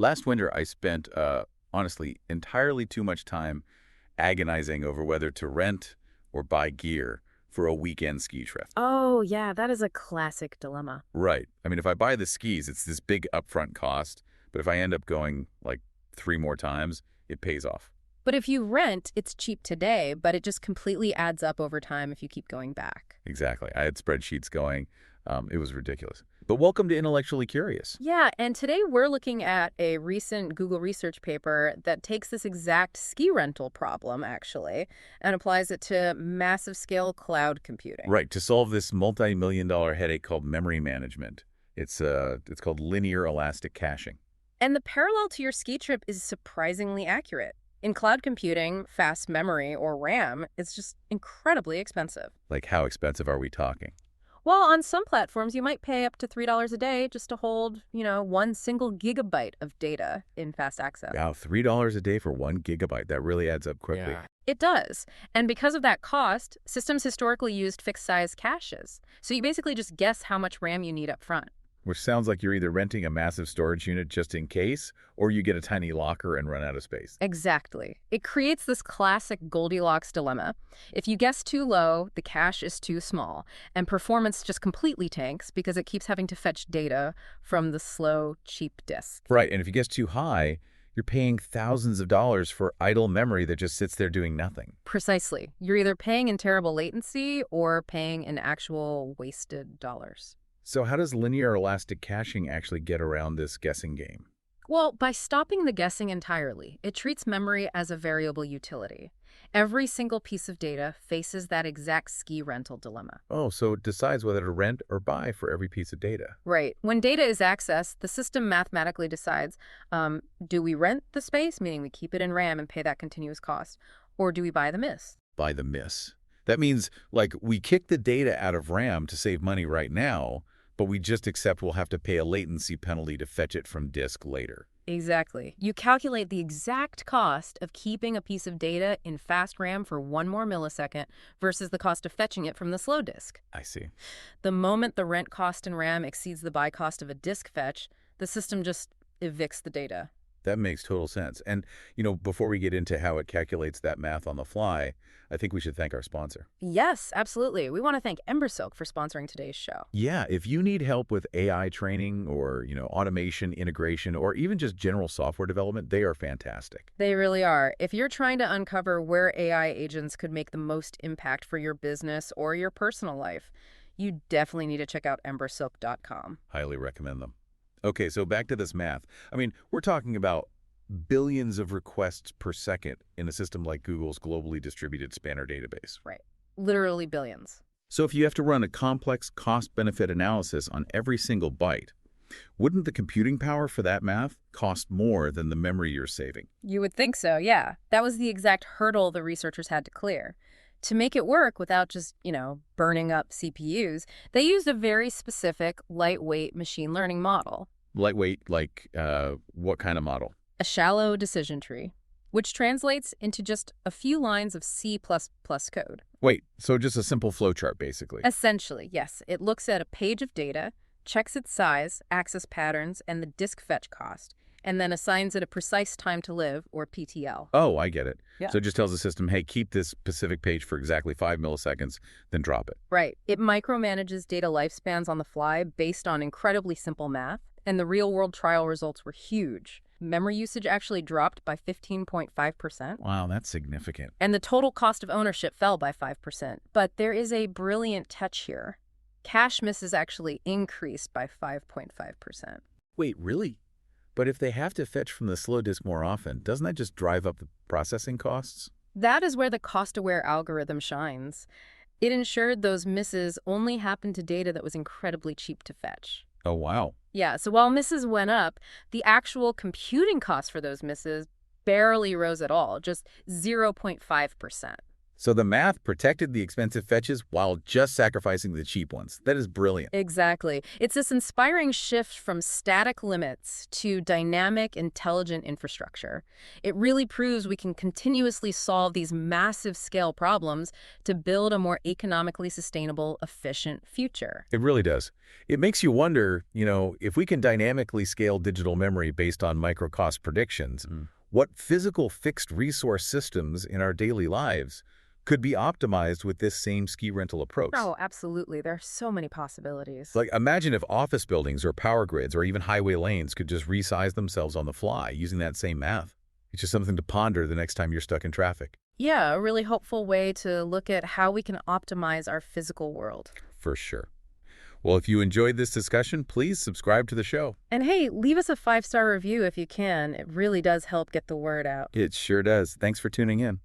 Last winter, I spent, honestly, entirely too much time agonizing over whether to rent or buy gear for a weekend ski trip. Oh, yeah, that is a classic dilemma. Right. I mean, if I buy the skis, it's this big upfront cost, but if I end up going like 3 more times, it pays off. But if you rent, it's cheap today, but it just completely adds up over time if you keep going back. Exactly. I had spreadsheets going. It was ridiculous. But welcome to Intellectually Curious. Yeah, and today we're looking at a recent Google research paper that takes this exact ski rental problem, actually, and applies it to massive scale cloud computing. Right. To solve this multi-million-dollar headache called memory management. It's called linear elastic caching. And the parallel to your ski trip is surprisingly accurate. In cloud computing, fast memory, or RAM, is just incredibly expensive. Like, how expensive are we talking? While on some platforms, you might pay up to $3 a day just to hold, one single gigabyte of data in fast access. Wow, $3 a day for 1 GB. That really adds up quickly. Yeah. It does. And because of that cost, systems historically used fixed-size caches. So you basically just guess how much RAM you need up front. Which sounds like you're either renting a massive storage unit just in case, or you get a tiny locker and run out of space. Exactly. It creates this classic Goldilocks dilemma. If you guess too low, the cache is too small, and performance just completely tanks because it keeps having to fetch data from the slow, cheap disk. Right, and if you guess too high, you're paying thousands of dollars for idle memory that just sits there doing nothing. Precisely. You're either paying in terrible latency or paying in actual wasted dollars. So how does linear elastic caching actually get around this guessing game? Well, by stopping the guessing entirely, it treats memory as a variable utility. Every single piece of data faces that exact ski rental dilemma. Oh, so it decides whether to rent or buy for every piece of data. Right. When data is accessed, the system mathematically decides, do we rent the space, meaning we keep it in RAM and pay that continuous cost, or do we buy the miss? Buy the miss. That means, like, we kick the data out of RAM to save money right now, but we just accept we'll have to pay a latency penalty to fetch it from disk later. Exactly. You calculate the exact cost of keeping a piece of data in fast RAM for 1 more millisecond versus the cost of fetching it from the slow disk. I see. The moment the rent cost in RAM exceeds the buy cost of a disk fetch, the system just evicts the data. That makes total sense. And, before we get into how it calculates that math on the fly, I think we should thank our sponsor. Yes, absolutely. We want to thank Embersilk for sponsoring today's show. Yeah, if you need help with AI training or, automation, integration, or even just general software development, they are fantastic. They really are. If you're trying to uncover where AI agents could make the most impact for your business or your personal life, you definitely need to check out embersilk.com. Highly recommend them. Okay, so back to this math. I mean, we're talking about billions of requests per second in a system like Google's globally distributed spanner database. Right. Literally billions. So if you have to run a complex cost-benefit analysis on every single byte, wouldn't the computing power for that math cost more than the memory you're saving? You would think so, yeah. That was the exact hurdle the researchers had to clear. To make it work without just, burning up CPUs, they used a very specific, lightweight machine learning model. Lightweight, like what kind of model? A shallow decision tree, which translates into just a few lines of C++ code. Wait, so just a simple flowchart, basically. Essentially, yes. It looks at a page of data, checks its size, access patterns, and the disk fetch cost, and then assigns it a precise time to live, or PTL. Oh, I get it. Yeah. So it just tells the system, hey, keep this specific page for exactly 5 milliseconds, then drop it. Right. It micromanages data lifespans on the fly based on incredibly simple math, and the real-world trial results were huge. Memory usage actually dropped by 15.5%. Wow, that's significant. And the total cost of ownership fell by 5%. But there is a brilliant touch here. Cache misses actually increased by 5.5%. Wait, really? But if they have to fetch from the slow disk more often, doesn't that just drive up the processing costs? That is where the cost-aware algorithm shines. It ensured those misses only happened to data that was incredibly cheap to fetch. Oh, wow. Yeah, so while misses went up, the actual computing cost for those misses barely rose at all, just 0.5%. So the math protected the expensive fetches while just sacrificing the cheap ones. That is brilliant. Exactly. It's this inspiring shift from static limits to dynamic, intelligent infrastructure. It really proves we can continuously solve these massive scale problems to build a more economically sustainable, efficient future. It really does. It makes you wonder, if we can dynamically scale digital memory based on micro-cost predictions, what physical fixed resource systems in our daily lives could be optimized with this same ski rental approach? Oh, absolutely. There are so many possibilities. Like, imagine if office buildings or power grids or even highway lanes could just resize themselves on the fly using that same math. It's just something to ponder the next time you're stuck in traffic. Yeah, a really hopeful way to look at how we can optimize our physical world. For sure. Well, if you enjoyed this discussion, please subscribe to the show. And hey, leave us a 5-star review if you can. It really does help get the word out. It sure does. Thanks for tuning in.